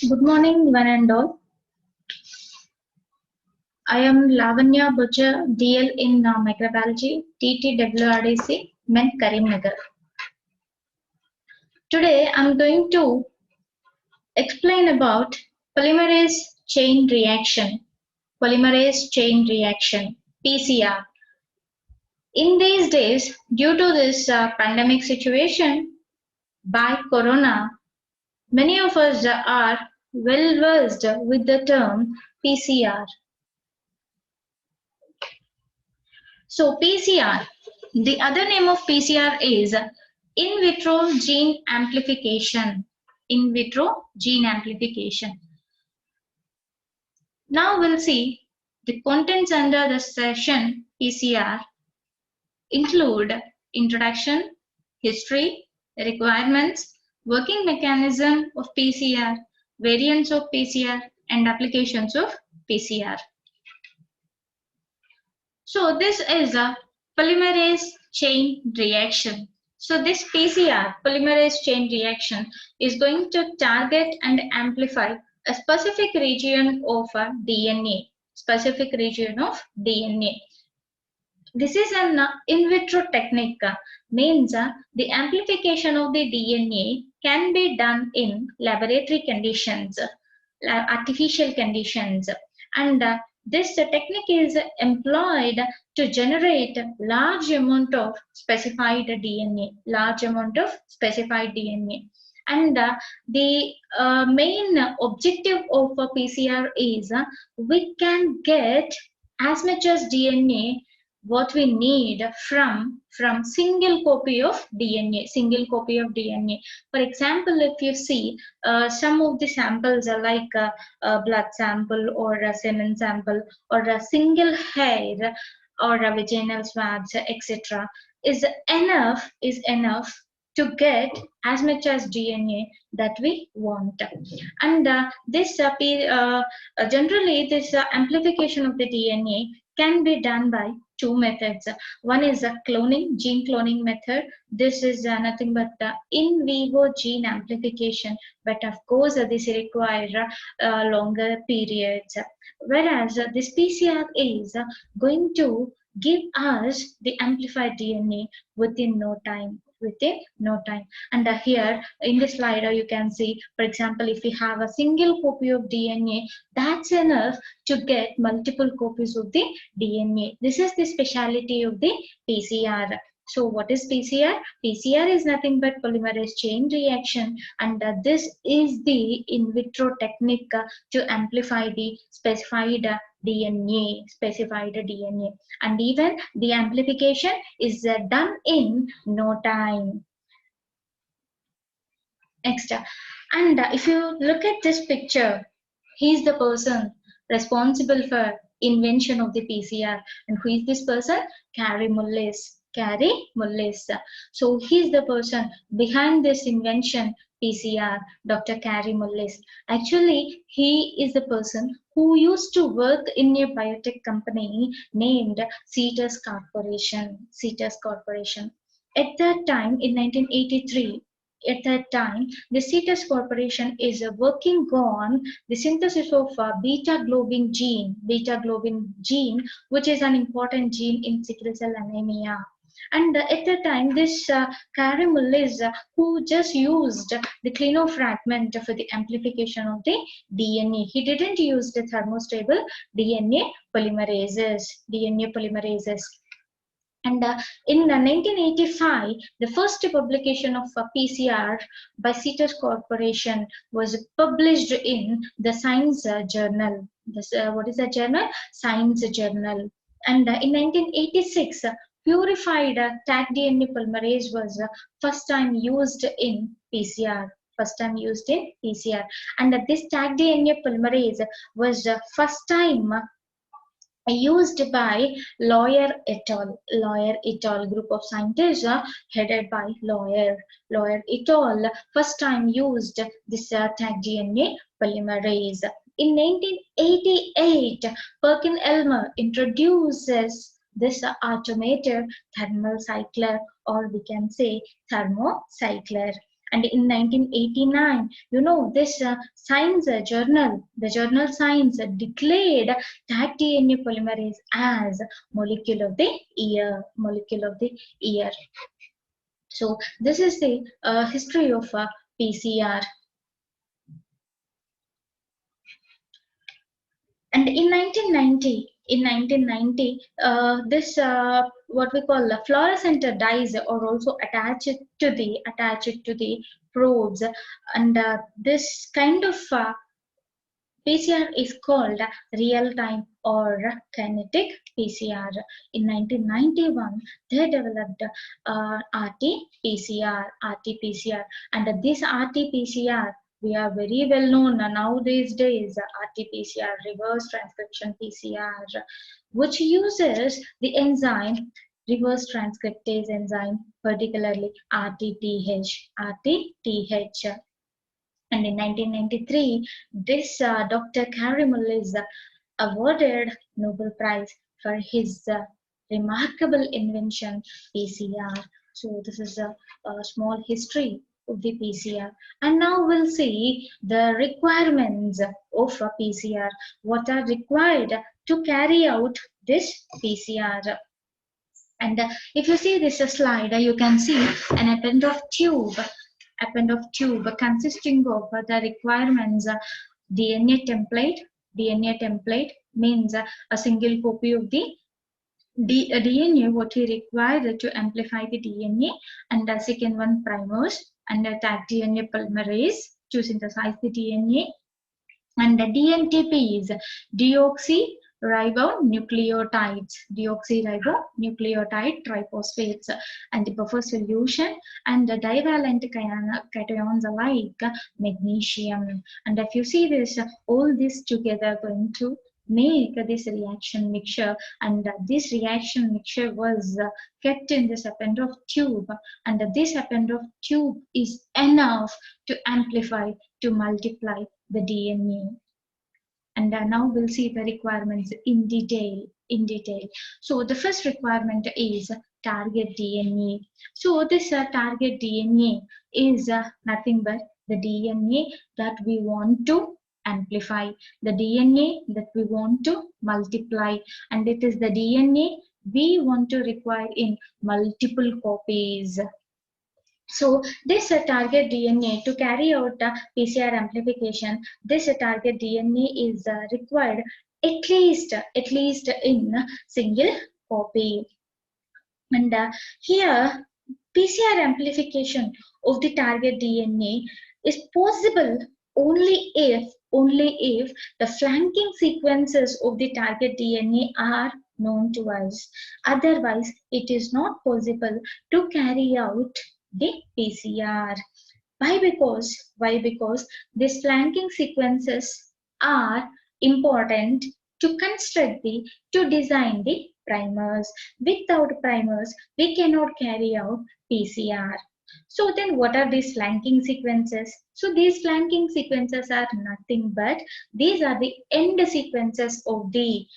Good morning, one and all. I am Lavanya Butcher, DL in Microbiology, TTWRDC, MEN Karimnagar. Today, I'm going to explain about polymerase chain reaction. Polymerase chain reaction, PCR. In these days, due to this pandemic situation by corona, many of us are well versed with the term PCR. So PCR, the other name of PCR is in vitro gene amplification. In vitro gene amplification. Now we'll see the contents under the session PCR include introduction, history, requirements, working mechanism of PCR, variants of PCR, and applications of PCR. So this is a polymerase chain reaction. So this PCR, polymerase chain reaction, is going to target and amplify a specific region of DNA. Specific region of DNA. This is an in vitro technique, means the amplification of the DNA can be done in laboratory conditions, artificial conditions, and this technique is employed to generate large amount of specified DNA, And the main objective of a PCR is we can get as much as DNA what we need from single copy of DNA. For example, if you see some of the samples are like a blood sample or a semen sample or a single hair or a vaginal swabs, etc., is enough to get as much as DNA that we want. And generally this amplification of the DNA can be done by two methods. One is a cloning, gene cloning method. This is nothing but in vivo gene amplification, but of course this requires longer periods. Whereas this PCR is going to give us the amplified DNA within no time. And here in this slide you can see, for example, if we have a single copy of DNA, that's enough to get multiple copies of the DNA. This is the speciality of the PCR. So what is PCR? PCR is nothing but polymerase chain reaction, and this is the in vitro technique to amplify the specified DNA, and even the amplification is done in no time. Next, and if you look at this picture, he's the person responsible for invention of the PCR. And who is this person? Kary Mullis. So he's the person behind this invention PCR, Dr. Kary Mullis. Actually, he is the person who used to work in a biotech company named Cetus Corporation. At that time, in 1983, the Cetus Corporation is working on the synthesis of beta globin gene, which is an important gene in sickle cell anemia. And at the time, this Kary Mullis, who just used the clino fragment for the amplification of the DNA. He didn't use the thermostable DNA polymerases. And in 1985, the first publication of PCR by Cetus Corporation was published in the Science Journal. What is the journal? Science Journal. And in 1986, purified Taq DNA polymerase was first time used in PCR. And this Taq DNA polymerase was first time used by Lawyer et al. Group of scientists headed by Lawyer et al. First time used this Taq DNA polymerase. In 1988, Perkin-Elmer introduces this automated thermal cycler, or we can say thermocycler. And in 1989, this Science journal, the journal Science, declared that DNA polymerase as molecule of the year. Molecule of the year. So this is the history of PCR. And in 1990, this what we call the fluorescent dyes are also attached to the probes, and this kind of PCR is called real-time or kinetic PCR. In 1991, they developed RT-PCR, and this RT-PCR we are very well known now these days, RT-PCR, reverse transcription PCR, which uses the enzyme reverse transcriptase enzyme, particularly RTTH. And in 1993, this Dr. Karimull is awarded Nobel Prize for his remarkable invention, PCR. So this is a small history of the PCR. And now we'll see the requirements of a PCR. What are required to carry out this PCR? And if you see this slide, you can see an append of tube consisting of the requirements. DNA template means a single copy of the DNA what we require to amplify the DNA, and the second one primers, and the tag DNA polymerase to synthesize the DNA, and the DNTP is deoxyribonucleotide triphosphates, and the buffer solution, and the divalent cations like magnesium. And if you see this, all this together going to make this reaction mixture, and this reaction mixture was kept in this append of tube, and this append of tube is enough to amplify, to multiply the DNA. And now we'll see the requirements in detail. So the first requirement is target DNA. So this target DNA is nothing but the DNA that we want to amplify, the DNA that we want to multiply, and it is the DNA we want to require in multiple copies. So this target DNA, to carry out PCR amplification, this target DNA is required at least in single copy. And here PCR amplification of the target DNA is possible only if the flanking sequences of the target DNA are known to us. Otherwise, it is not possible to carry out the PCR. Why? Because these flanking sequences are important to design the primers. Without primers, we cannot carry out PCR. So then what are these flanking sequences? So these flanking sequences are nothing but these are the end sequences of the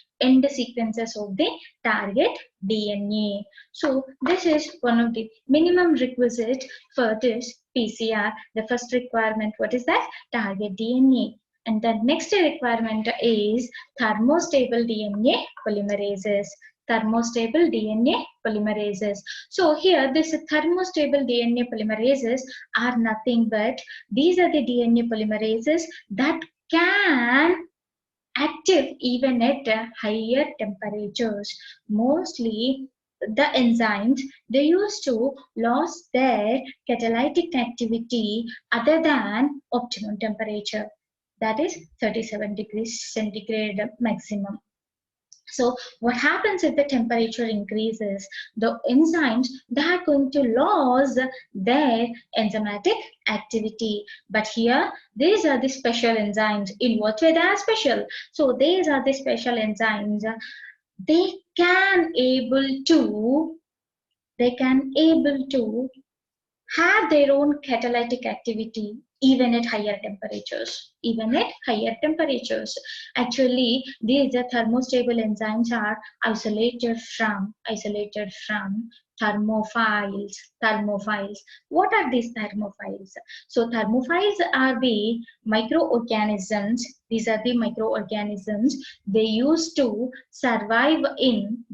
target DNA. So this is one of the minimum requisite for this PCR. The first requirement, what is that? Target DNA. And the next requirement is thermostable DNA polymerases. So here this thermostable DNA polymerases are nothing but these are the DNA polymerases that can active even at higher temperatures. Mostly the enzymes, they used to lose their catalytic activity other than optimum temperature, that is 37 degrees centigrade maximum. So what happens if the temperature increases? The enzymes, they are going to lose their enzymatic activity. But here, these are the special enzymes. In what way they are special? So these are the special enzymes. They can able to have their own catalytic activity even at higher temperatures. Even at higher temperatures. Actually, these thermostable enzymes are isolated from thermophiles. Thermophiles. What are these thermophiles? So thermophiles are the microorganisms. These are the microorganisms. They used to survive in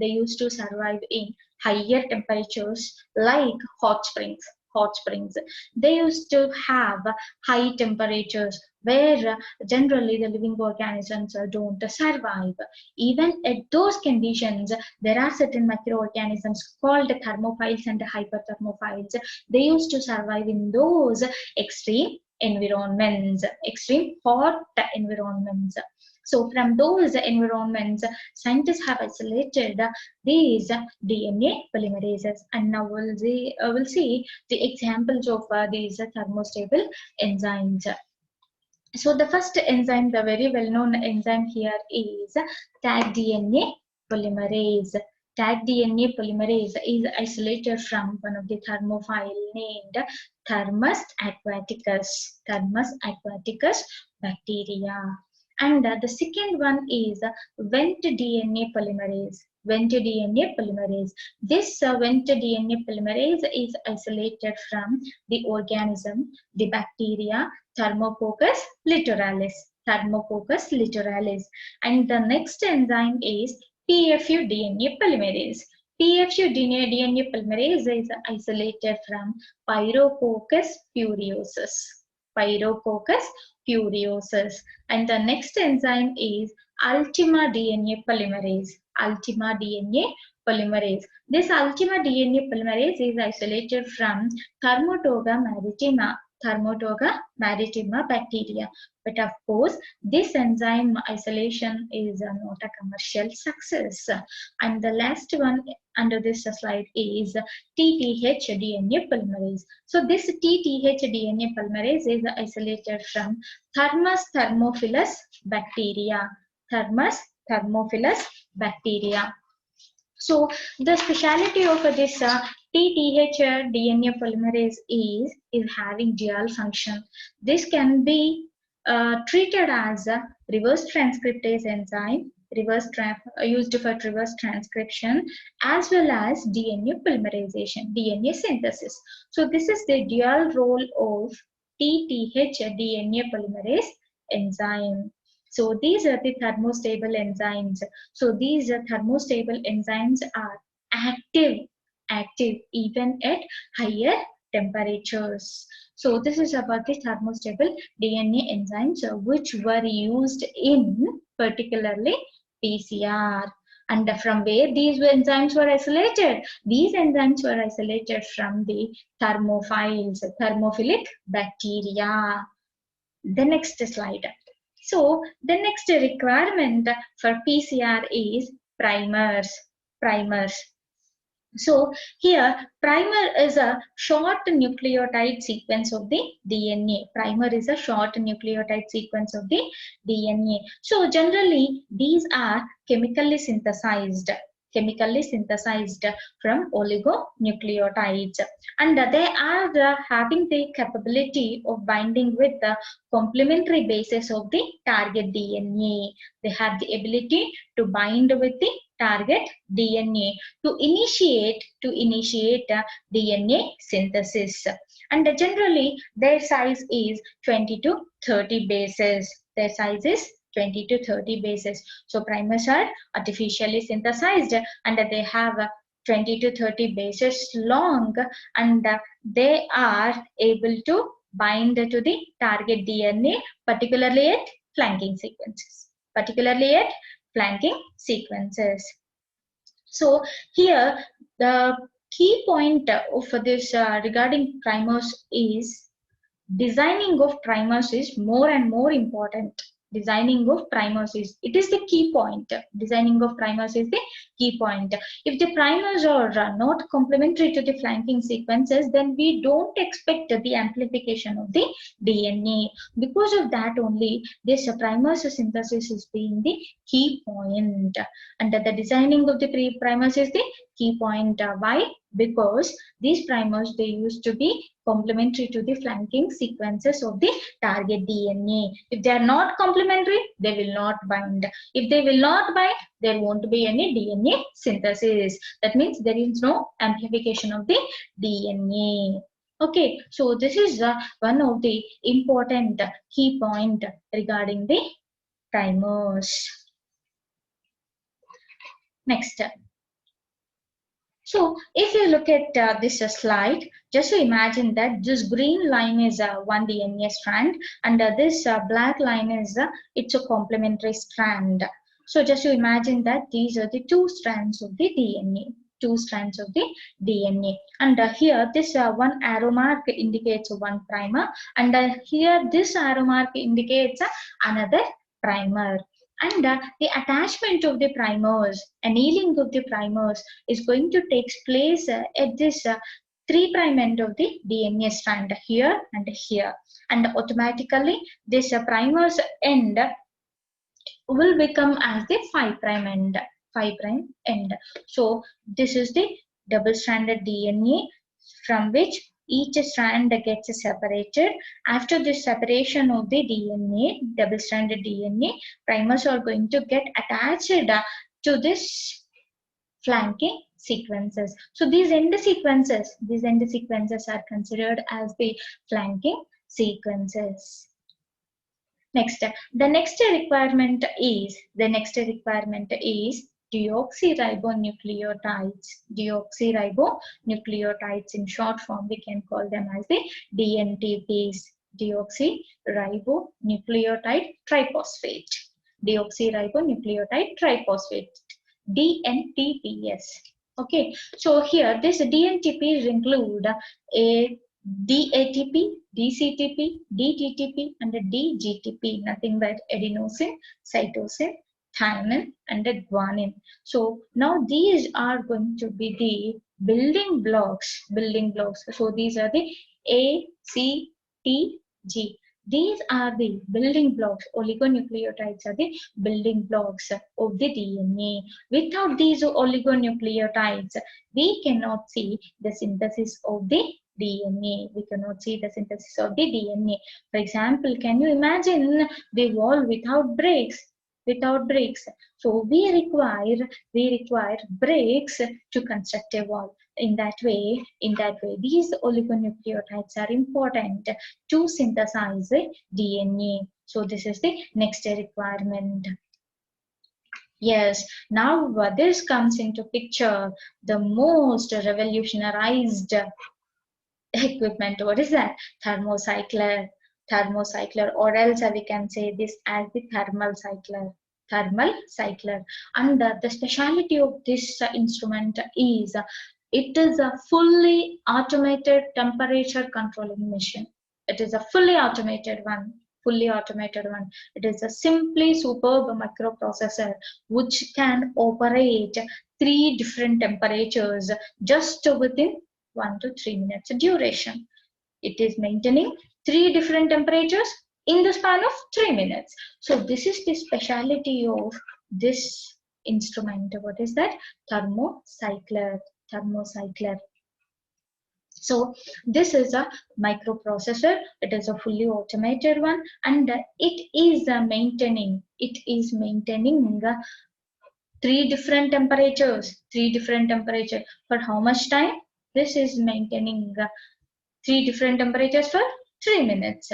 higher temperatures like hot springs. Hot springs. They used to have high temperatures where generally the living organisms don't survive. Even at those conditions, there are certain microorganisms called thermophiles and hyperthermophiles. They used to survive in those extreme environments, extreme hot environments. So from those environments, scientists have isolated these DNA polymerases, and now we'll see the examples of these thermostable enzymes. So the first enzyme, the very well-known enzyme here is tag DNA polymerase. Tag DNA polymerase is isolated from one of the thermophile named Thermus aquaticus. Thermus aquaticus bacteria. And the second one is Wnt DNA polymerase. Wnt DNA polymerase. This Wnt DNA polymerase is isolated from the organism, the bacteria, Thermococcus littoralis. Thermococcus littoralis. And the next enzyme is PFU DNA polymerase. PFU DNA polymerase is isolated from Pyrococcus furiosus. Pyrococcus furiosus. And the next enzyme is Ultima DNA polymerase. Ultima DNA polymerase. This Ultima DNA polymerase is isolated from Thermotoga maritima. Thermotoga maritima bacteria. But of course, this enzyme isolation is not a commercial success. And the last one under this slide is TTH DNA polymerase. So this TTH DNA polymerase is isolated from Thermus thermophilus bacteria. Thermus thermophilus bacteria. So the speciality of this TTH DNA polymerase is having dual function. This can be treated as a reverse transcriptase enzyme, used for reverse transcription, as well as DNA polymerization, DNA synthesis. So this is the dual role of TTH DNA polymerase enzyme. So these are the thermostable enzymes. So these thermostable enzymes are active even at higher temperatures. So this is about the thermostable DNA enzymes which were used in particularly PCR. And from where these enzymes were isolated? These enzymes were isolated from the thermophiles, thermophilic bacteria. The next slide. So the next requirement for PCR is primers. So here primer is a short nucleotide sequence of the DNA. Primer is a short nucleotide sequence of the DNA. So generally these are chemically synthesized from oligonucleotides, and they are having the capability of binding with the complementary bases of the target DNA. They have the ability to bind with the target DNA to initiate DNA synthesis, and generally their size is 20 to 30 bases. Their size is 20 to 30 bases. So primers are artificially synthesized and they have 20 to 30 bases long, and they are able to bind to the target DNA, particularly at flanking sequences. So here the key point of this regarding primers is designing of primers is more and more important. Designing of primers is the key point. Designing of primers is the key point. If the primers are not complementary to the flanking sequences, then we don't expect the amplification of the DNA. Because of that only, this primers synthesis is being the key point. And the designing of the primers is the key point. Why? Because these primers, they used to be complementary to the flanking sequences of the target DNA. If they are not complementary, they will not bind. If they will not bind, there won't be any DNA synthesis. That means there is no amplification of the DNA. Okay, so this is one of the important key point regarding the primers. Next. So if you look at this slide, just to imagine that this green line is one DNA strand, and this black line is it's a complementary strand. So just to imagine that these are the two strands of the DNA. Two strands of the DNA, and here this one arrow mark indicates one primer, and here this arrow mark indicates another primer. And the attachment of the primers, annealing of the primers is going to take place at this 3' end of the DNA strand, here and here, and automatically this primers end will become as the 5' end. 5' end. So this is the double stranded DNA from which each strand gets separated. After this separation of the DNA, double stranded DNA, primers are going to get attached to this flanking sequences. So these end sequences are considered as the flanking sequences. Next, the next requirement is deoxyribonucleotides. Deoxyribonucleotides, in short form, we can call them as the DNTPs. Deoxyribonucleotide triphosphate. Deoxyribonucleotide triphosphate. DNTPs. Okay, so here this DNTPs include a DATP, DCTP, DTTP, and DGTP, nothing but adenosine, cytosine, thymine, and guanine. So now these are going to be the building blocks. So these are the A, C, T, G. These are the building blocks. Oligonucleotides are the building blocks of the DNA. Without these oligonucleotides, we cannot see the synthesis of the DNA. We cannot see the synthesis of the DNA. For example, can you imagine the wall without breaks? So we require breaks to construct a wall. In that way, these oligonucleotides are important to synthesize DNA. So this is the next requirement. Yes, now this comes into picture, the most revolutionized equipment. What is that? Thermocycler, or else we can say this as the thermal cycler. And the speciality of this instrument is it is a fully automated temperature controlling machine. It is a fully automated one. It is a simply superb microprocessor which can operate 3 different temperatures just within 1 to 3 minutes duration. It is maintaining 3 different temperatures in the span of 3 minutes. So this is the speciality of this instrument. What is that? Thermocycler. So this is a microprocessor. It is a fully automated one, and it is maintaining 3 different temperatures. For how much time? This is maintaining 3 different temperatures for 3 minutes.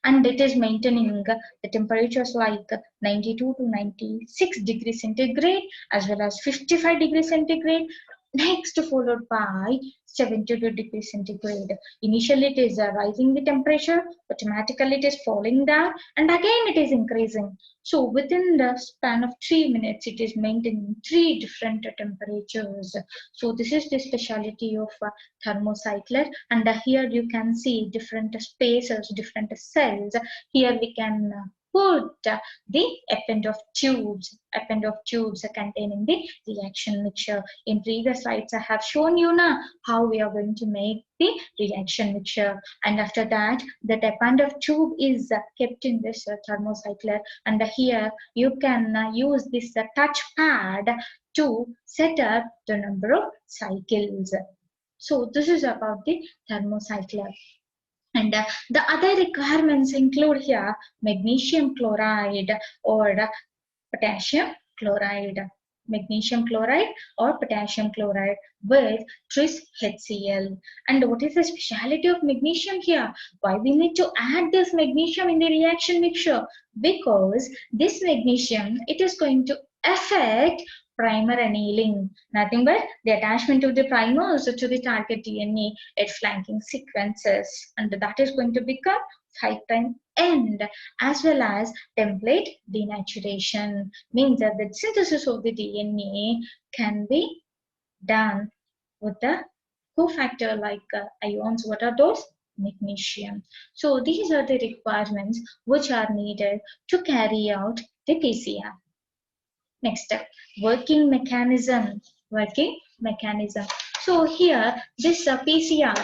And it is maintaining the temperatures like 92 to 96 degrees centigrade as well as 55 degrees centigrade. Next, followed by 72 degrees centigrade. Initially, it is rising the temperature, automatically it is falling down, and again it is increasing. So within the span of 3 minutes, it is maintaining 3 different temperatures. So this is the speciality of thermocycler, and here you can see different spaces, different cells. Here we can put the append of tubes containing the reaction mixture. In previous slides, I have shown you now how we are going to make the reaction mixture, and after that, the append of tube is kept in this thermocycler, and here you can use this touch pad to set up the number of cycles. So this is about the thermocycler. And the other requirements include here magnesium chloride or potassium chloride. Magnesium chloride or potassium chloride with tris HCl. And what is the speciality of magnesium here? Why we need to add this magnesium in the reaction mixture? Because this magnesium, it is going to affect primer annealing, nothing but the attachment of the primers to the target DNA at flanking sequences, and that is going to become 5' end, as well as template denaturation, means that the synthesis of the DNA can be done with the cofactor like ions. What are those? Magnesium. So these are the requirements which are needed to carry out the PCR. Next step, working mechanism. Working mechanism. So here, this PCR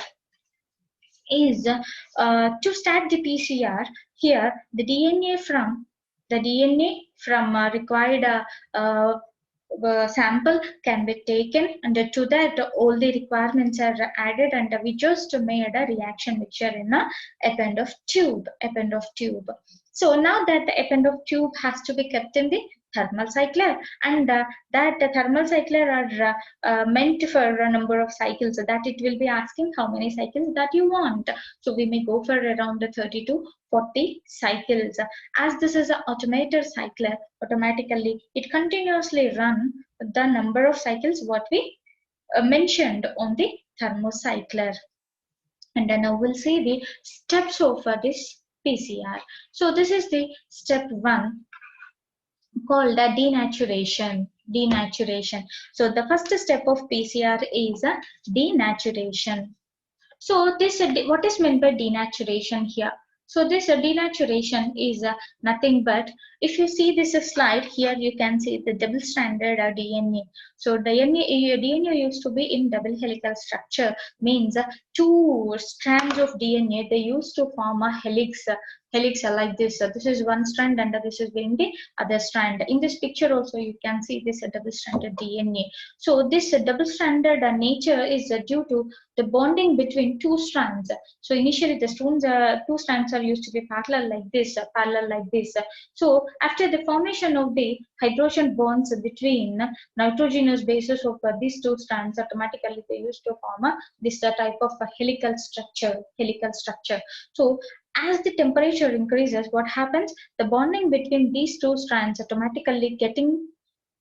is to start the PCR. Here, the DNA from required sample can be taken, and to that all the requirements are added, and we just made a reaction mixture in a append of tube. So now that the append of tube has to be kept in the thermal cycler, and that thermal cycler are meant for a number of cycles, so that it will be asking how many cycles that you want. So we may go for around 30 to 40 cycles. As this is an automated cycler, automatically it continuously run the number of cycles what we mentioned on the thermocycler. And then now we'll see the steps of this PCR. So this is the step 1 called a denaturation. So the first step of PCR is a denaturation. So this, what is meant by denaturation here? So this denaturation is nothing but, if you see this slide here, you can see the double-stranded DNA. So DNA used to be in double helical structure, means 2 strands of DNA, they used to form a helix like this. This is one strand, and this is being the other strand. In this picture also you can see this double-stranded DNA. So this double-stranded nature is due to the bonding between 2 strands. So initially the 2 strands are used to be parallel like this. So after the formation of the hydrogen bonds between nitrogenous bases of these 2 strands, automatically they used to form this type of helical structure. So as the temperature increases, what happens? The bonding between these 2 strands automatically getting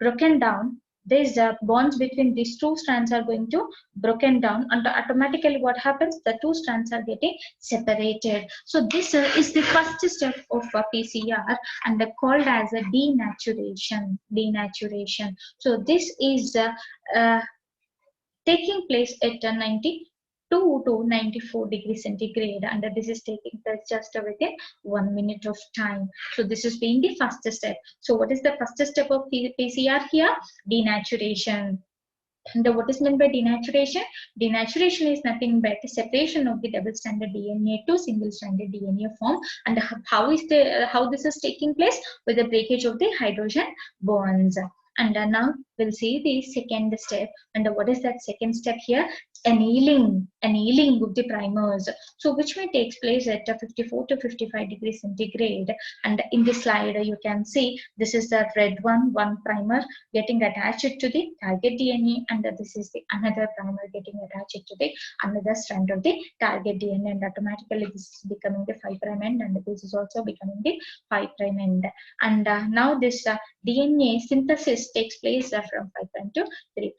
broken down. These bonds between these 2 strands are going to broken down, and automatically what happens? The 2 strands are getting separated. So this is the first step of PCR, and called as a denaturation. So this is taking place at 92 to 94 degrees centigrade, and this is taking place just within 1 minute of time. So this is being the first step. So what is the first step of PCR here? Denaturation. And what is meant by denaturation? Denaturation is nothing but separation of the double-stranded DNA to single-stranded DNA form. And how this is taking place? With the breakage of the hydrogen bonds. And now we'll see the second step. And what is that second step here? Annealing of the primers. So which may takes place at 54 to 55 degrees centigrade. And in this slide you can see this is the red one primer getting attached to the target DNA, and this is the another primer getting attached to the another strand of the target DNA, and automatically this is becoming the 5' end, and this is also becoming the 5' end. And now this DNA synthesis takes place from 5' to 3'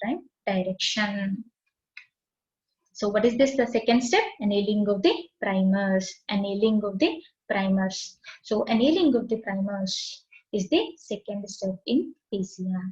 direction. So what is this? The second step, annealing of the primers. So annealing of the primers is the second step in PCR.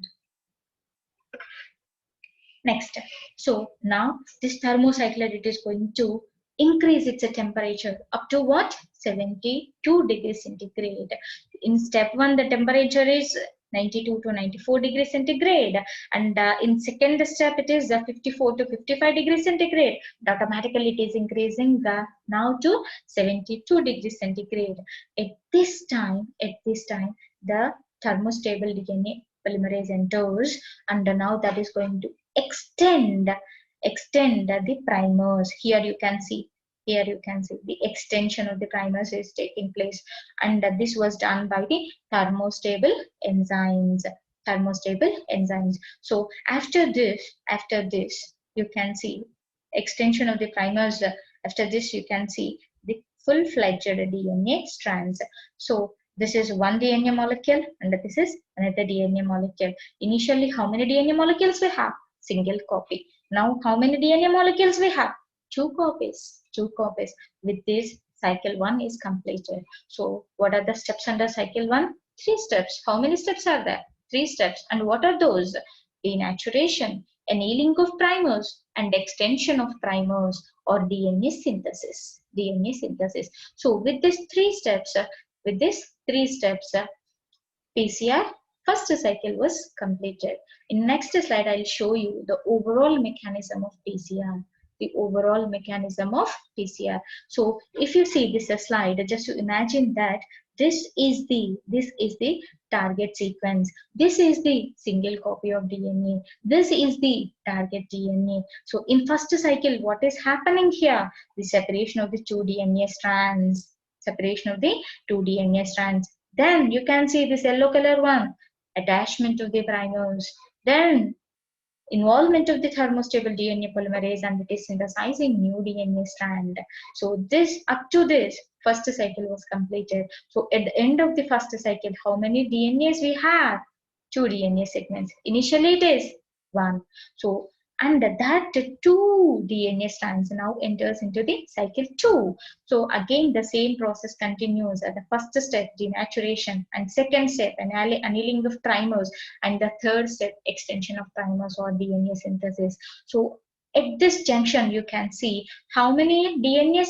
Next, so now this thermocycler, it is going to increase its temperature up to what? 72 degrees centigrade. In step 1, the temperature is 92 to 94 degrees centigrade, and in second step it is 54 to 55 degrees centigrade. And automatically it is increasing now to 72 degrees centigrade. At this time the thermostable DNA polymerase enters, and now that is going to extend the primers. Here you can see the extension of the primers is taking place, and this was done by the thermostable enzymes. So after this you can see extension of the primers. After this you can see the full-fledged DNA strands. So this is one DNA molecule and this is another DNA molecule. Initially, how many DNA molecules we have? Single copy. Now, how many DNA molecules we have? Two copies. With this, cycle 1 is completed. So, what are the steps under cycle 1? 3 steps. How many steps are there? 3 steps. And what are those? Denaturation, annealing of primers, and extension of primers, or DNA synthesis. So, with these 3 steps, PCR first cycle was completed. In next slide, I'll show you the overall mechanism of PCR. So if you see this slide, just to imagine that this is the target sequence. This is the single copy of DNA. This is the target DNA. So in first cycle, what is happening here? The separation of the two DNA strands. Then you can see this yellow color one, attachment of the primers. Then involvement of the thermostable DNA polymerase, and it is synthesizing new DNA strand. So this, up to this, first cycle was completed. So at the end of the first cycle, how many DNAs we have? 2 DNA segments. Initially it is 1. So and that 2 DNA strands now enters into the cycle 2. So again the same process continues. At the first step, denaturation, and second step, annealing of primers, and the third step, extension of primers or DNA synthesis. So at this junction, you can see how many DNA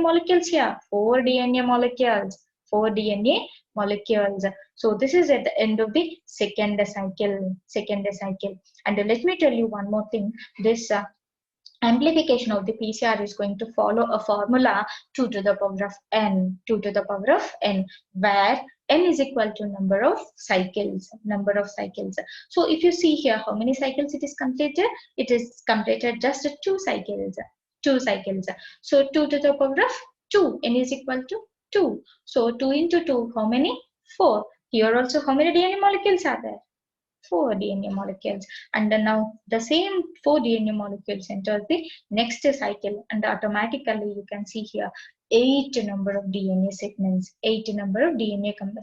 molecules here? 4 DNA molecules. 4 DNA molecules. So this is at the end of the second cycle. And let me tell you one more thing. This amplification of the PCR is going to follow a formula 2 to the power of n, where n is equal to number of cycles. So if you see here, how many cycles it is completed? It is completed just 2 cycles. So 2 to the power of 2, n is equal to 2. So 2 into 2, how many? 4. Here also, how many DNA molecules are there? 4 DNA molecules. And then now the same 4 DNA molecules enter the next cycle, and automatically you can see here 8 number of DNA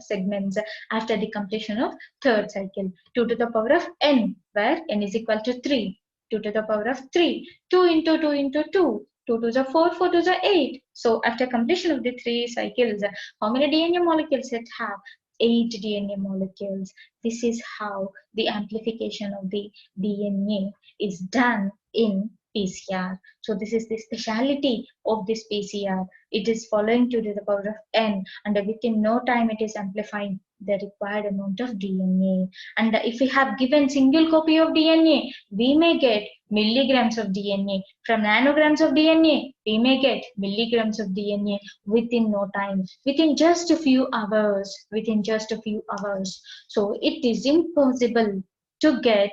segments. After the completion of third cycle. 2 to the power of n, where n is equal to 3. 2 to the power of 3. 2 into 2 into 2. 2 to the 4, 4 to the 8. So after completion of the 3 cycles, how many DNA molecules it have? 8 DNA molecules. This is how the amplification of the DNA is done in PCR. So this is the speciality of this PCR. It is following 2 to the power of n, and within no time it is amplifying the required amount of DNA. And if we have given single copy of DNA, we may get milligrams of DNA. From nanograms of DNA, we may get milligrams of DNA within no time, within just a few hours. So it is impossible to get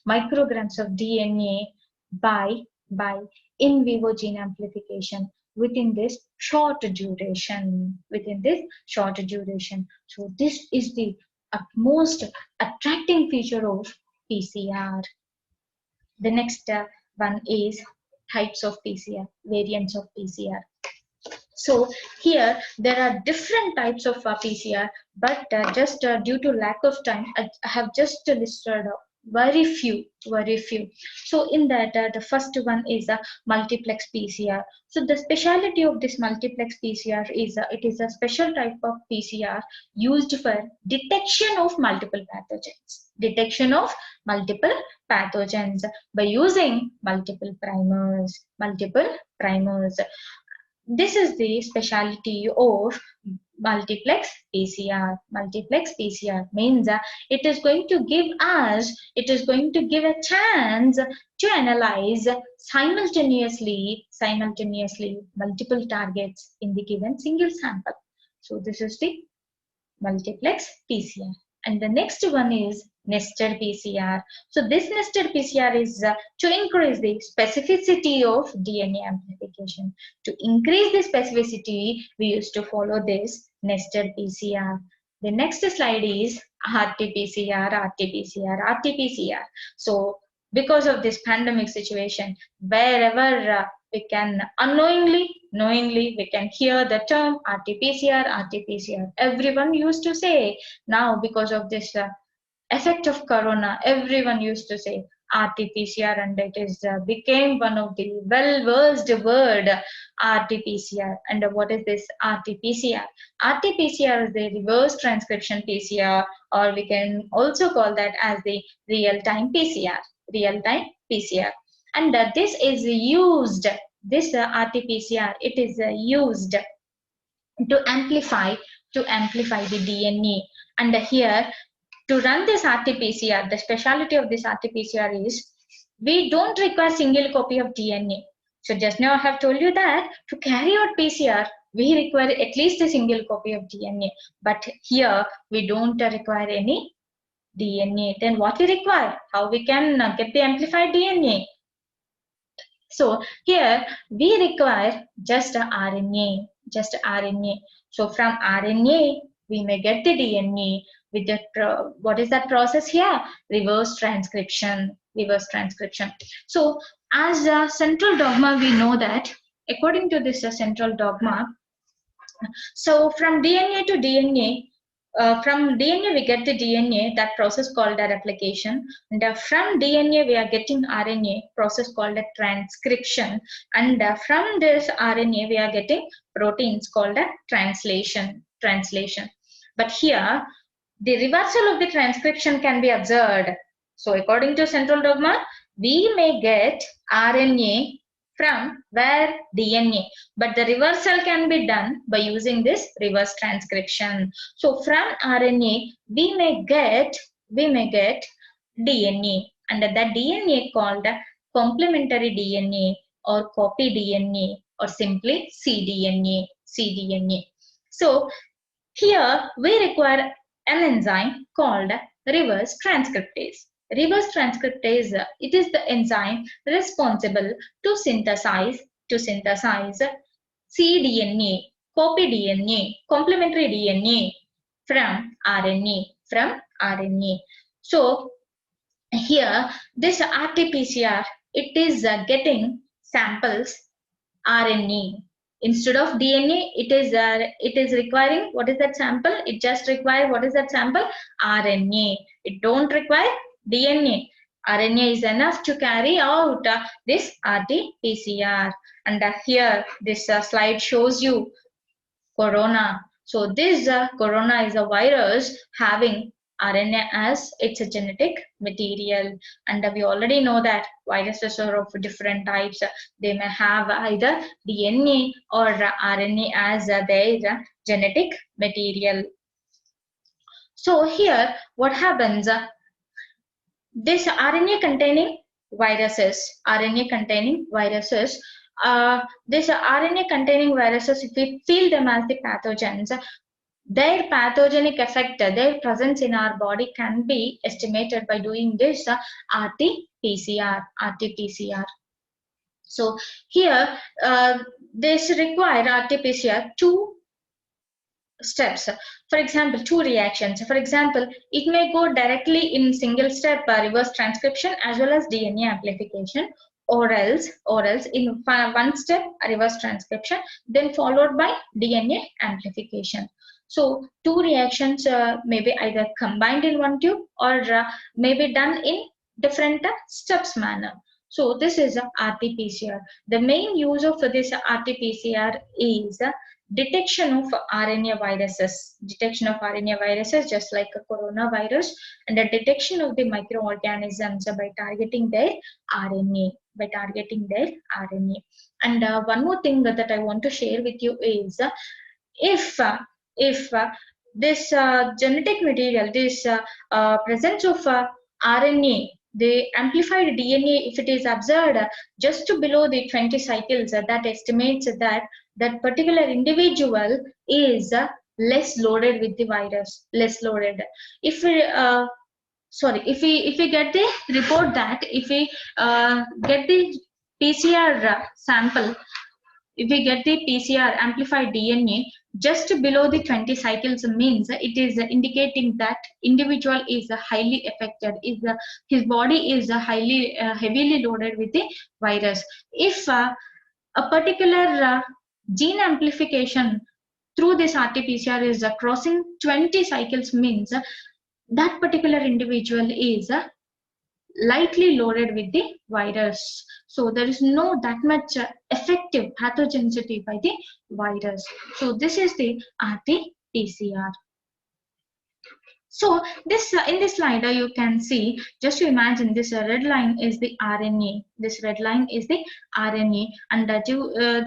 micrograms of DNA by in vivo gene amplification within this short duration. So this is the most attracting feature of PCR. The next one is types of PCR, variants of PCR. So here there are different types of PCR, but just due to lack of time, I have just listed very few. So in that, the first one is a multiplex PCR. So the speciality of this multiplex PCR is it is a special type of PCR used for detection of multiple pathogens by using multiple primers. This is the speciality of multiplex PCR. Multiplex PCR means it is going to give a chance to analyze simultaneously multiple targets in the given single sample. So this is the multiplex PCR. And the next one is nested PCR. So this nested PCR is to increase the specificity of DNA amplification. To increase the specificity, we used to follow this nested PCR. The next slide is RT-PCR, RT-PCR, RT-PCR. So because of this pandemic situation, wherever we can knowingly, we can hear the term RT-PCR, RT-PCR. Everyone used to say now because of this effect of corona, everyone used to say RT-PCR, and it is became one of the well-versed word, RT-PCR. And what is this RT-PCR? RT-PCR is the reverse transcription PCR, or we can also call that as the real-time PCR. Real-time PCR. And this is used, this RT-PCR, it is used to amplify the DNA. And here, to run this RT-PCR, the specialty of this RT-PCR is we don't require single copy of DNA. So just now I have told you that to carry out PCR, we require at least a single copy of DNA. But here we don't require any DNA. Then what we require? How we can get the amplified DNA? So here we require just RNA, just RNA. So from RNA, we may get the DNA with the, what is that process here? Reverse transcription, reverse transcription. So as a central dogma, we know that according to this central dogma, so from DNA to DNA, from DNA we get the DNA, that process called a replication, and from DNA we are getting RNA, process called a transcription, and from this RNA we are getting proteins called a translation. But here the reversal of the transcription can be observed. So according to central dogma, we may get RNA from where? DNA, but the reversal can be done by using this reverse transcription. So from RNA we may get DNA, and that DNA called complementary DNA or copy DNA or simply cDNA. So here we require an enzyme called reverse transcriptase. Reverse transcriptase, it is the enzyme responsible to synthesize cDNA, copy DNA, complementary DNA from RNA. So here this RT-PCR, it is getting samples RNA. Instead of DNA, it is requiring, what is that sample? It just requires, what is that sample? RNA. It don't require DNA. RNA is enough to carry out this RT-PCR. And here this slide shows you corona. So this corona is a virus having RNA as its a genetic material, and we already know that viruses are of different types. They may have either DNA or RNA as their genetic material. So here what happens, this RNA containing viruses, this RNA containing viruses, if we feel them as the pathogens, their pathogenic effect, their presence in our body can be estimated by doing this RT-PCR. So here this require RT-PCR two steps. For example, two reactions. For example, it may go directly in single step reverse transcription as well as DNA amplification, or else in one step reverse transcription, then followed by DNA amplification. So two reactions may be either combined in one tube or may be done in different steps manner. So this is RT-PCR. The main use of this RT-PCR is detection of RNA viruses, just like a coronavirus, and the detection of the microorganisms by targeting their RNA. And one more thing that I want to share with you is, if this genetic material, this presence of RNA, the amplified DNA, if it is observed just below the 20 cycles, that estimates that that particular individual is less loaded with the virus, less loaded. If we if we get the report that if we get the PCR sample, if we get the PCR amplified DNA just below the 20 cycles, means it is indicating that individual is highly affected, is his body is highly heavily loaded with the virus. If a particular gene amplification through this RT-PCR is crossing 20 cycles, means that particular individual is lightly loaded with the virus. So there is no that much effective pathogenicity by the virus. So this is the RT-PCR. So this in this slide you can see, just to imagine this red line is the RNA. This red line is the RNA, and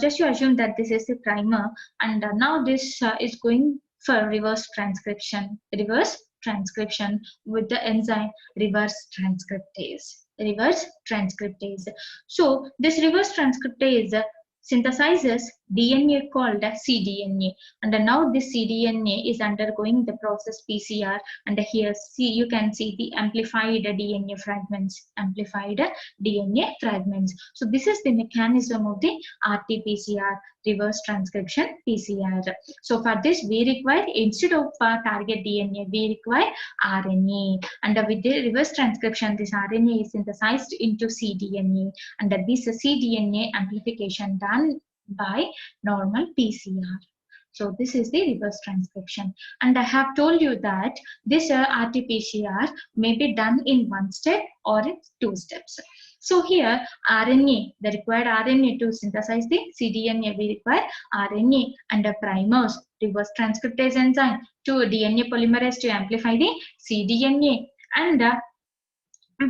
just you assume that this is the primer, and now this is going for reverse transcription. Reverse transcription with the enzyme reverse transcriptase. Reverse transcriptase. So this reverse transcriptase synthesizes DNA called cDNA, and now this cDNA is undergoing the process PCR, and here you can see the amplified DNA fragments, amplified DNA fragments. So this is the mechanism of the RT-PCR, reverse transcription PCR. So for this we require, instead of target DNA, we require RNA, and with the reverse transcription this RNA is synthesized into cDNA, and this cDNA amplification done by normal PCR. So this is the reverse transcription, and I have told you that this RT-PCR may be done in one step or in two steps. So here RNA, the required RNA to synthesize the cDNA, we require RNA and primers, reverse transcriptase enzyme to DNA polymerase to amplify the cDNA, and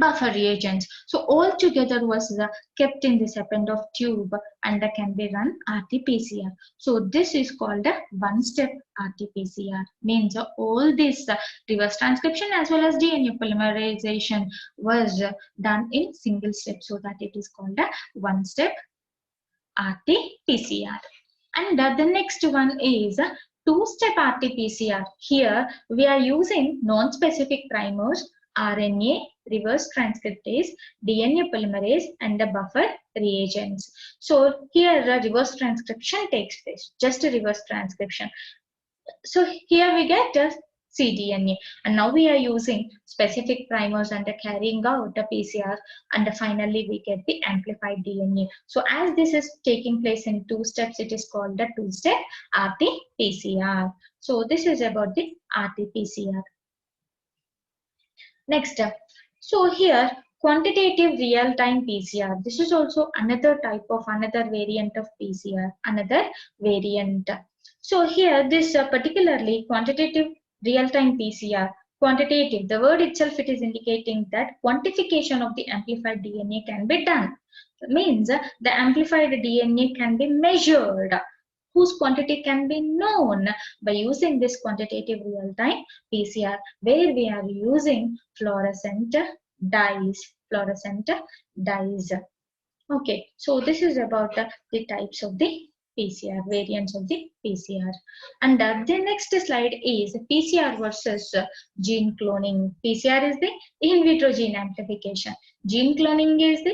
buffer reagents. So all together was kept in this Eppendorf tube and can be run RT-PCR. So this is called a one-step RT-PCR. Means all this reverse transcription as well as DNA polymerization was done in single step, so that it is called a one-step RT-PCR. And the next one is two-step RT-PCR. Here we are using non-specific primers, RNA, reverse transcriptase, DNA polymerase, and the buffer reagents. So here the reverse transcription takes place, just a reverse transcription. So here we get a cDNA, and now we are using specific primers and carrying out the PCR, and finally we get the amplified DNA. So as this is taking place in two steps, it is called the two-step RT-PCR. So this is about the RT-PCR. Next, so here quantitative real-time PCR. This is also another type of another variant of PCR, another variant. So here this particularly quantitative real-time PCR. Quantitative, the word itself, it is indicating that quantification of the amplified DNA can be done. It means the amplified DNA can be measured, whose quantity can be known by using this quantitative real-time PCR, where we are using fluorescent dyes. Fluorescent dyes. Okay, so this is about the types of the PCR, variants of the PCR. And the next slide is PCR versus gene cloning. PCR is the in vitro gene amplification. Gene cloning is the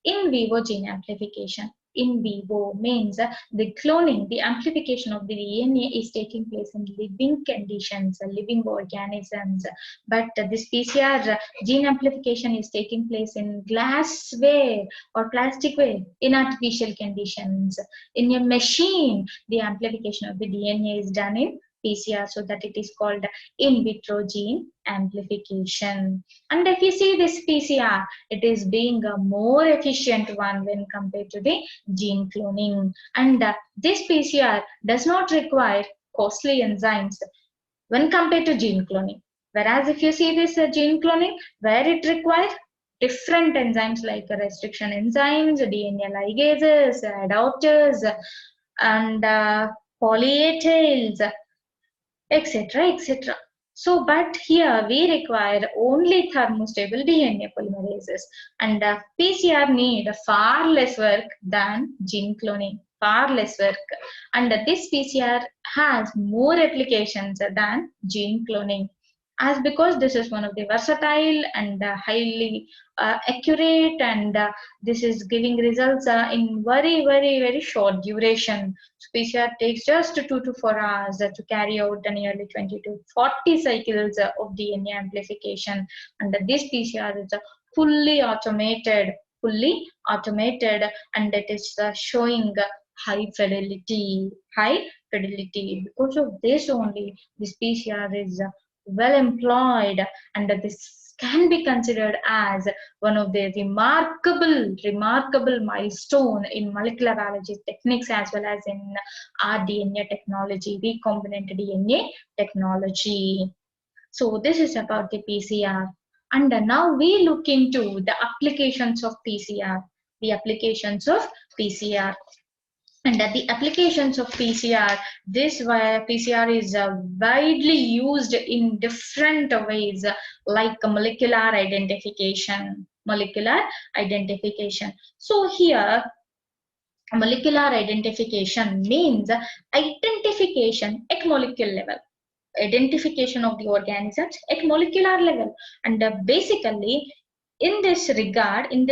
in vivo gene amplification. In vivo means the cloning, the amplification of the DNA is taking place in living conditions, living organisms. But this PCR gene amplification is taking place in glassware or plasticware, in artificial conditions. In a machine, the amplification of the DNA is done in PCR, so that it is called in vitro gene amplification. And if you see this PCR, it is being a more efficient one when compared to the gene cloning. And this PCR does not require costly enzymes when compared to gene cloning. Whereas if you see this gene cloning, where it requires different enzymes like restriction enzymes, DNA ligases, adapters, and poly-A tails, etc., etc. So, but here we require only thermostable DNA polymerases, and PCR need far less work than gene cloning. far less work. And this PCR has more applications than gene cloning, as because this is one of the versatile and highly accurate, and this is giving results in very short duration. So PCR takes just 2 to 4 hours to carry out nearly 20 to 40 cycles of DNA amplification, and this PCR is fully automated, and it is showing high fidelity. Because of this only, this PCR is well employed, and this can be considered as one of the remarkable milestone in molecular biology techniques, as well as in rDNA technology, recombinant DNA technology. So this is about the PCR. And now we look into the applications of PCR. The applications of PCR. And the applications of PCR, this PCR is widely used in different ways, like molecular identification. So here, molecular identification means identification at molecule level, identification of the organisms at molecular level. And basically, in this regard, in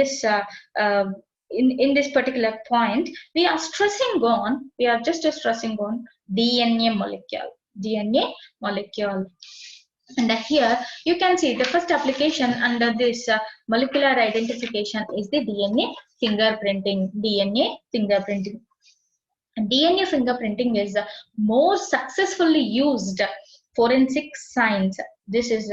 this particular point, we are just stressing on DNA molecule. And here you can see the first application under this molecular identification is the DNA fingerprinting. DNA fingerprinting is more successfully used forensic science. This is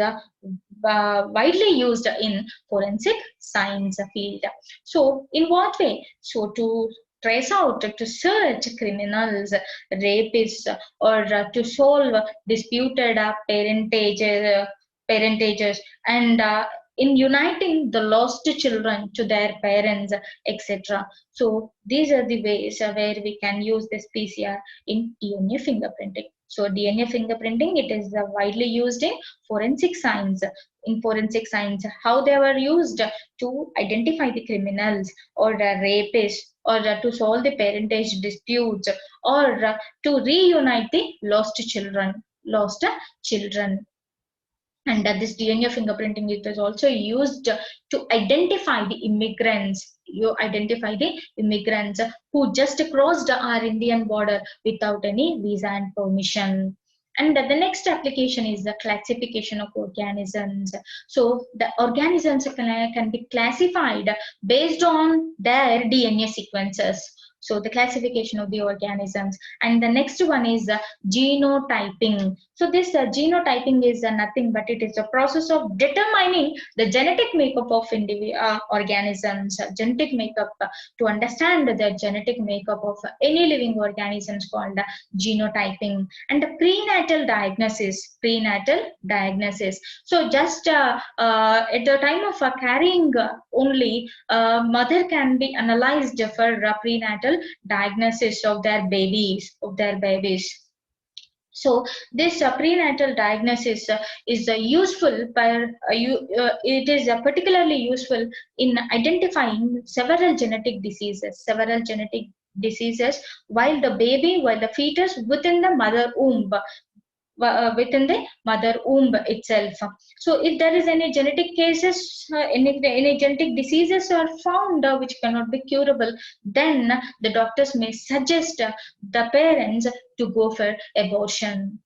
widely used in forensic science field. So in what way? So to trace out, to search criminals, rapists, or to solve disputed parentages, and in uniting the lost children to their parents, etc. So these are the ways where we can use this PCR in DNA fingerprinting. So DNA fingerprinting, it is widely used in forensic science. In forensic science, how they were used to identify the criminals, or rapists, or to solve the parentage disputes, or to reunite the lost children. And this DNA fingerprinting, it is also used to identify the immigrants. You identify the immigrants who just crossed our Indian border without any visa and permission. And the next application is the classification of organisms. So the organisms can be classified based on their DNA sequences. So the classification of the organisms. And the next one is genotyping. So this genotyping is nothing but it is a process of determining the genetic makeup of organisms, genetic makeup, to understand the genetic makeup of any living organisms, called genotyping. And the prenatal diagnosis. So just at the time of carrying only, mother can be analyzed for prenatal diagnosis of their babies. So this prenatal diagnosis is useful it is particularly useful in identifying several genetic diseases while the fetus within the mother womb itself. So if there is any genetic cases, any genetic diseases are found which cannot be curable, then the doctors may suggest the parents to go for abortion.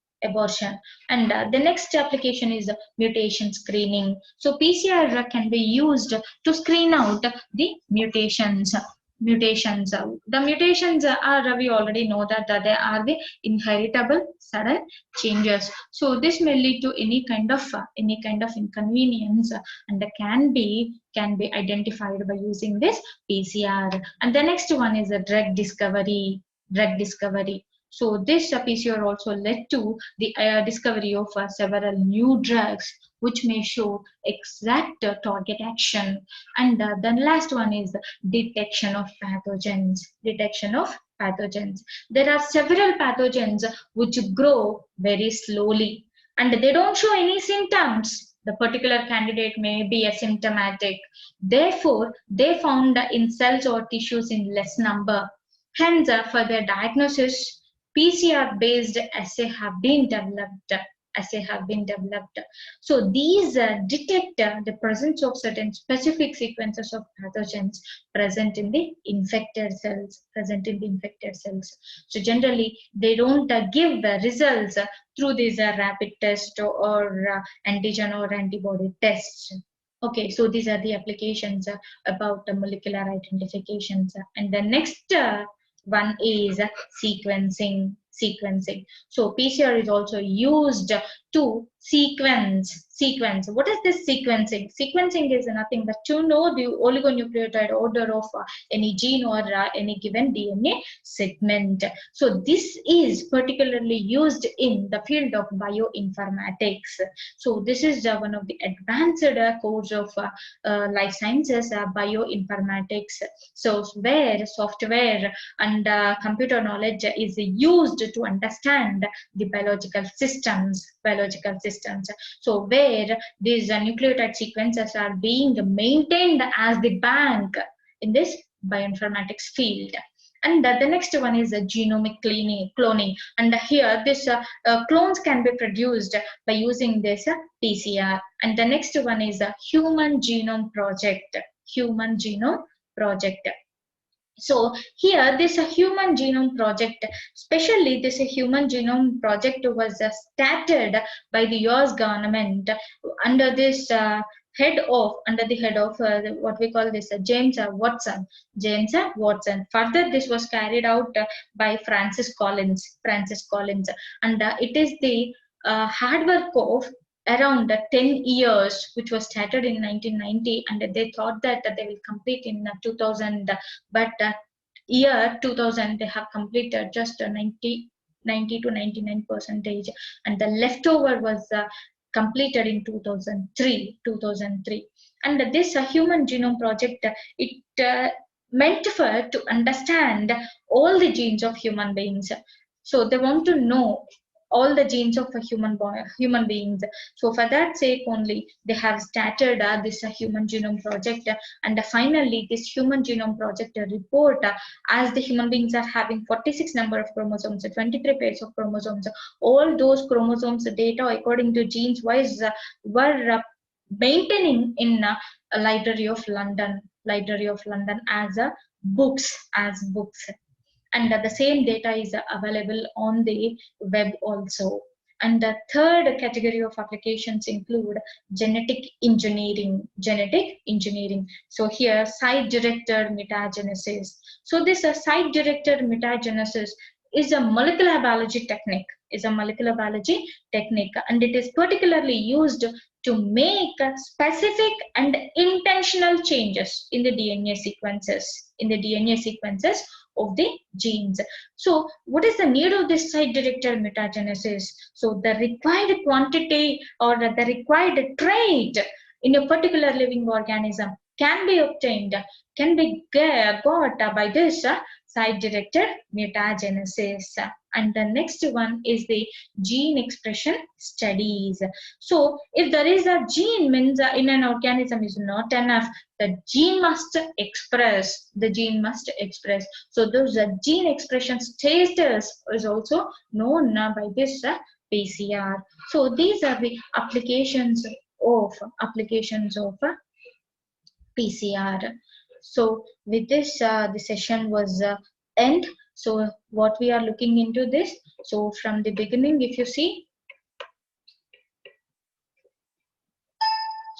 And the next application is mutation screening. So PCR can be used to screen out the mutations. The mutations are, we already know that they are the inheritable sudden changes. So this may lead to any kind of inconvenience, and can be identified by using this PCR. And the next one is a drug discovery. So this PCR also led to the discovery of several new drugs which may show exact target action. And the last one is detection of pathogens. There are several pathogens which grow very slowly and they don't show any symptoms. The particular candidate may be asymptomatic. Therefore, they found in cells or tissues in less number. Hence, for the diagnosis, PCR-based assay have been developed. So these detect the presence of certain specific sequences of pathogens present in the infected cells. So generally, they don't give the results through these rapid test or antigen or antibody tests. Okay, so these are the applications about the molecular identifications. And the next one is sequencing. So PCR is also used to sequence. What is this sequencing? Sequencing is nothing but to know the oligonucleotide order of any gene or any given DNA segment. So this is particularly used in the field of bioinformatics. So this is one of the advanced course of life sciences, bioinformatics. So where software and computer knowledge is used to understand the biological systems. So where these nucleotide sequences are being maintained as the bank in this bioinformatics field. And the next one is genomic cloning. And here this clones can be produced by using this PCR. And the next one is a Human Genome Project. So here this Human Genome Project, especially this Human Genome Project was started by the US government under this head of what we call this James Watson. Further, this was carried out by Francis Collins, and it is the hard work of around 10 years, which was started in 1990, and they thought that they will complete in 2000, but year 2000 they have completed just 90 to 99 percentage, and the leftover was completed in 2003. And this Human Genome Project, it meant for to understand all the genes of human beings. So they want to know all the genes of a human beings. So for that sake only, they have started this Human Genome Project. And finally, this Human Genome Project report, as the human beings are having 46 number of chromosomes, 23 pairs of chromosomes, all those chromosomes data according to genes wise were maintaining in a Library of London as books. And the same data is available on the web also. And the third category of applications include genetic engineering. So here, site-directed mutagenesis. So this site-directed mutagenesis is a molecular biology technique, and it is particularly used to make specific and intentional changes in the DNA sequences of the genes. So what is the need of this site-directed mutagenesis? So the required quantity or the required trait in a particular living organism can be got by this site-directed mutagenesis. And the next one is the gene expression studies. So if there is a gene, means in an organism is not enough, the gene must express. So those gene expression status is also known by this PCR. So these are the applications of PCR. So with this, the session was end. So what we are looking into this, so from the beginning, if you see,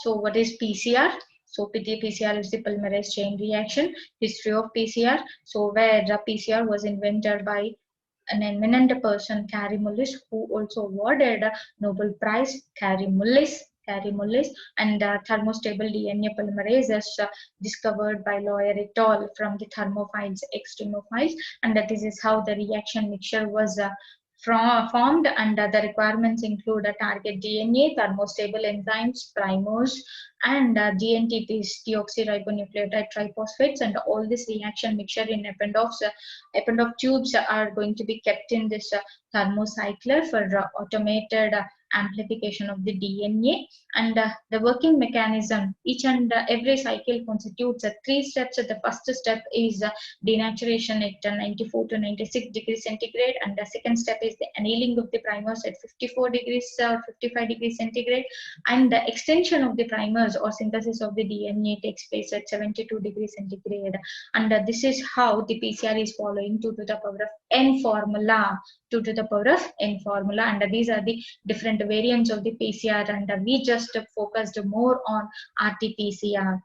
so what is PCR? So PCR is the polymerase chain reaction. History of PCR. So where the PCR was invented by an eminent person, Kary Mullis, who also awarded a Nobel Prize, Kary Mullis, and thermostable DNA polymerase is discovered by Loyer et al. From the thermophiles, extremophiles, and this is how the reaction mixture was formed, and the requirements include a target DNA, thermostable enzymes, primers, and DNTPs, deoxyribonucleotide triphosphates, and all this reaction mixture in Eppendorf tubes are going to be kept in this thermocycler for automated amplification of the DNA. And the working mechanism, each and every cycle constitutes 3 steps. The first step is denaturation at 94 to 96 degrees centigrade, and the second step is the annealing of the primers at 54 degrees or 55 degrees centigrade, and the extension of the primers or synthesis of the DNA takes place at 72 degrees centigrade. And this is how the PCR is following 2 to the power of n formula, 2 to the power of n formula. And these are the different variants of the PCR, and we just focused more on RT-PCR,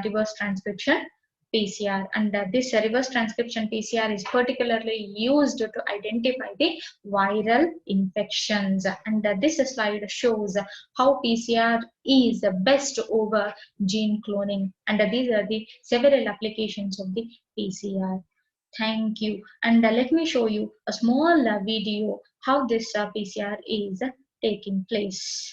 reverse transcription PCR. And this reverse transcription PCR is particularly used to identify the viral infections. And this slide shows how PCR is best over gene cloning. And these are the several applications of the PCR. Thank you. And let me show you a small video how this PCR is taking place.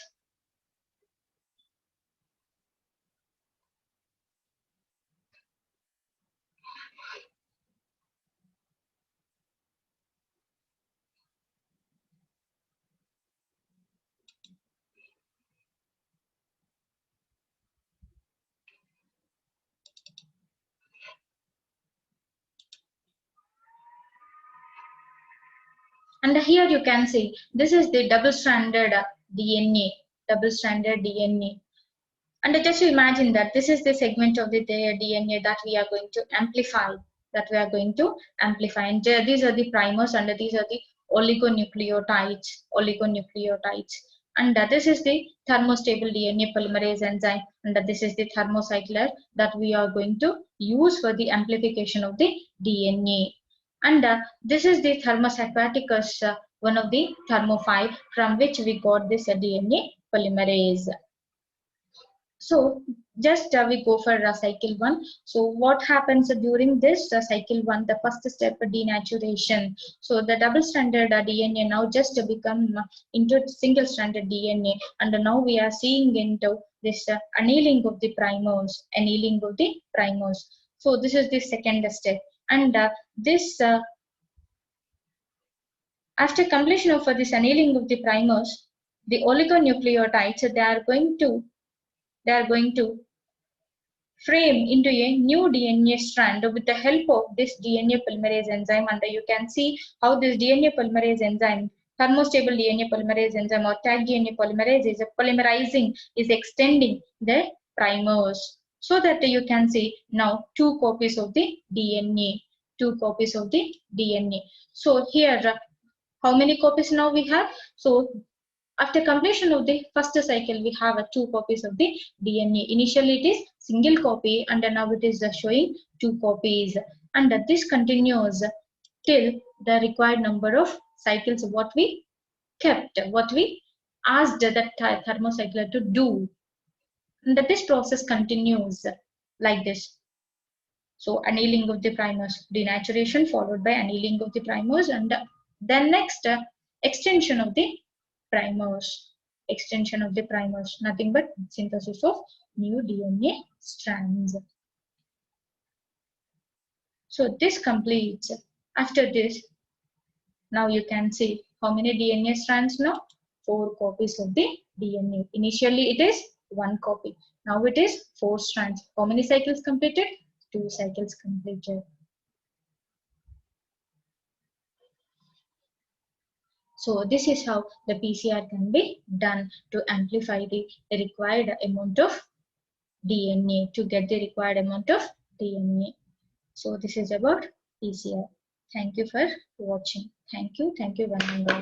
And here you can see this is the double-stranded DNA, double-stranded DNA. And just imagine that this is the segment of the DNA that we are going to amplify, And these are the primers, and these are the oligonucleotides. And this is the thermostable DNA polymerase enzyme, and this is the thermocycler that we are going to use for the amplification of the DNA. And this is the Thermus aquaticus, one of the thermophyte from which we got this DNA polymerase. So just we go for cycle 1. So what happens during this cycle 1? The first step, denaturation. So the double-stranded DNA now just become into single-stranded DNA, and now we are seeing into this annealing of the primers. So this is the second step, and this after completion of this annealing of the primers, the oligonucleotides they are going to frame into a new DNA strand with the help of this DNA polymerase enzyme. And you can see how this DNA polymerase enzyme, thermostable DNA polymerase enzyme or tag DNA polymerase is polymerizing, is extending the primers, so that you can see now 2 copies of the DNA. So here, how many copies now we have? So after completion of the first cycle, we have 2 copies of the DNA. Initially, it is single copy, and now it is showing 2 copies. And this continues till the required number of cycles what we asked the thermocycler to do. And this process continues like this. So annealing of the primers, denaturation followed by annealing of the primers, and then next extension of the primers, nothing but synthesis of new DNA strands. So this completes. After this, now you can see how many DNA strands now? 4 copies of the DNA. Initially it is 1 copy. Now it is 4 strands. How many cycles completed? 2 cycles completed. So this is how the PCR can be done to amplify the required amount of DNA, to get the required amount of DNA. So this is about PCR. Thank you for watching. Thank you, one and all.